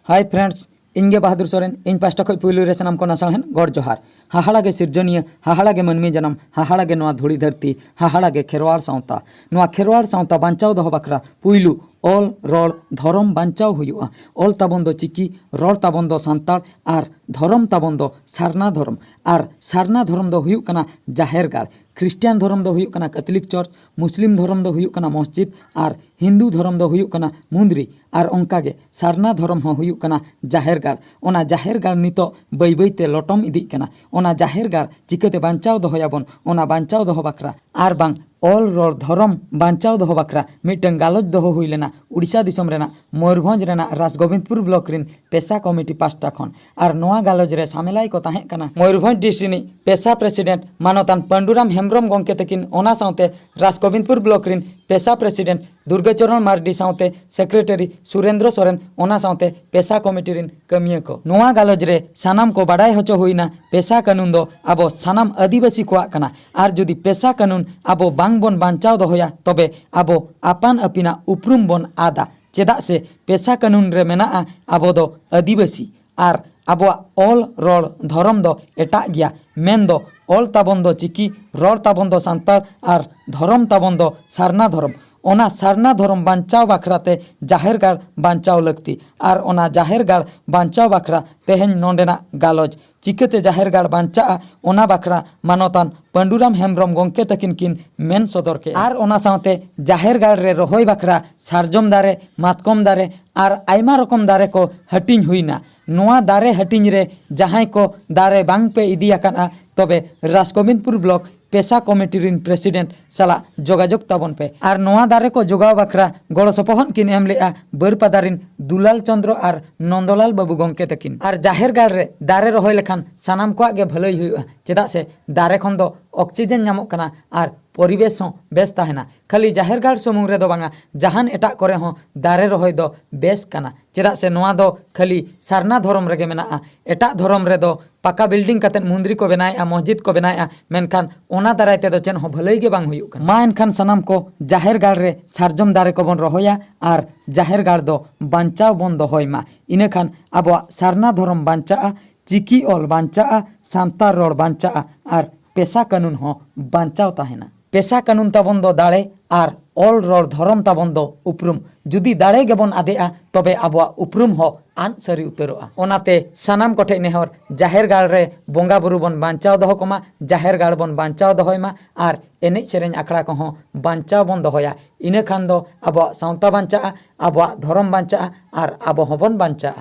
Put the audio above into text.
Hi friends, इनगे बहादुर सोरेन इन pasta खो पुलु रे सनाम को नासाहेन गौर जोहार। हाहाड़ागे सिरजनिया, हाहाड़ागे मनमी जन्म, हाहाड़ागे नोआ धुड़ी धरती, हाहाड़ागे खेरवाड़ सावता। नोआ खेरवाड़ सावता बांचाव दहो बखरा पुइलु ऑल रॉल धरम बांचाव हुयुआ। ऑल ताबन दो चिकी, रॉल ताबन दो सांताल आर धरम ताबन दो सारना धरम। आर सारना धरम दो हुयुक कना जाहेर गाड़। ख्रिस्टियान धरम दो हुयुक कना कैथलिक चर्च, मुस्लिम धरम दो हुयुक कना मस्जिद आर हिंदू धरम दो हुयुक कना मुंदरी आर ओंकागे सारना धरम हो हुयुक कना जाहेर गाड़। ओना जाहेर गाड़ नितो बै बैते लटम इदिक कना। ओना जाहेर गाड़ चिकाते बांचाव दोहयाबन ओना बांचाव दोहो बखरा आर बांग ऑल रॉल धरम बांचाव दोहो बखरा मिटन गालोज दोहो हुई लेना उड़ीसा दिसम रेना मयूरभंज रेना राजगोविंदपुर ब्लॉक रिन पेशा कमिटी पास्टा खन। आर नोआ गालोज रे सामेलाई को ताहें कना मयूरभंज डिस्ट्रिक्ट पेशा प्रेसिडेंट मानतान पंडुराम हेम्ब्रम गंके तकिन ओना सावते राजगोविंदपुर ब्लॉक रिन पेशा प्रेसिडेंट दुर्गाचरण मार्डी सावते सेक्रेटरी सुरेंद्र सोरेन ओना सावते पेशा कमिटी रिन कमिया को नोआ गालोज रे सानाम को बाडाय होचो हुईना पेशा कानून दो आबो सानाम आदिवासी कोआग कना। आर जुदी पेशा कानून आबो बांग बन बांचाव दोहया तबे आबो आपान अपिना उपरुम बन आदा। चेदा से पेशा कानून रे मेना आबो दो आदिवासी आर आबो ऑल रॉल धरम दो एटा गया मेन दो ऑल ताबन दो चिकी, रॉल ताबन दो सांताल आर धरम ताबन दो सारना धरम। ओना सारना धरम बांचाव बाखराते जाहेर गाड़ बांचाव लगती। आर ओना जाहेर गाड़ बांचाव बाखरा तेहेन नोंडेना गालोज चिकाते जाहेर गाड़ बांचा ओना बाखरा मानतान पंडुराम हेम्ब्रम गंके तकिन किन मेन सदर के। आर ओना सावते जाहेर गाड़ रे रोहय बाखरा सारजम दारे, मातकम दारे आर आयमा रकम दारे को हटिंग हुईना। नोआ दारे हटिंग रे जहां को दारे बांग पे इदी आकाना तबे राजगोविंदपुर ब्लॉक पेशा कमिटी रिन प्रेसिडेंट साला जोगाजोग ताबन पे। आर नोआ दारे को जोगाव बखरा गड़ो सपोहन किन एम लेआ बरपादा रिन Dulal Chandra are Nandlal Babu गंके तकिन। Are जाहेर गाड़ रे दारे रोहय लेखान सानाम कोआग गे भलई हुयुआ। चेदा से दारे खन दो ऑक्सीजन नामक कना आर परिवेश हो बेस ताहेना। खाली जाहेर गाड़ सुमुंग रे दो बांगा जहान एटा करे हो दारे रोहय दो बेस कना। चेदा से नोआ दो खाली सारना धरम रेगे मेना। एटा धरम रे दो पक्का बिल्डिंग कते मुंदरी को बनाया, मस्जिद को बनाया, मेनखान ओना दाराय ते दो चेन हो भलई गे बांग हुयुक कना। मा एनखान सनाम को जाहेर गाड़ रे सारजम दारे को बन रोहया आर जाहेर गाड़ दो बांचाव बन दोहय मा। इने खान आबो सारना धरम बांचा, चिकी ऑल बांचा, सांतार रोड बांचा आर पेशा कानून हो बांचाव ताहेना। पेशा कानून ताबन दो दाड़े आर ऑल रॉल धरम ताबन दो उपरुम। जुदी दाड़े गेबन आदेआ तबे आबोआ उपरुम हो आन सारी उतरोआ। ओनाते सानाम कोठे नेहर जाहेर गाड़ रे बोंगा बुरु बन बांचाव दोहो कोमा, जाहेर गाड़ बन बांचाव दोहय मा आर एनेज सेरेñ आखड़ा को हो बांचाव बन दोहया। इने खान दो आबोआ सावता बांचा, आबोआ धरम बांचा आर आबो होबन बांचा।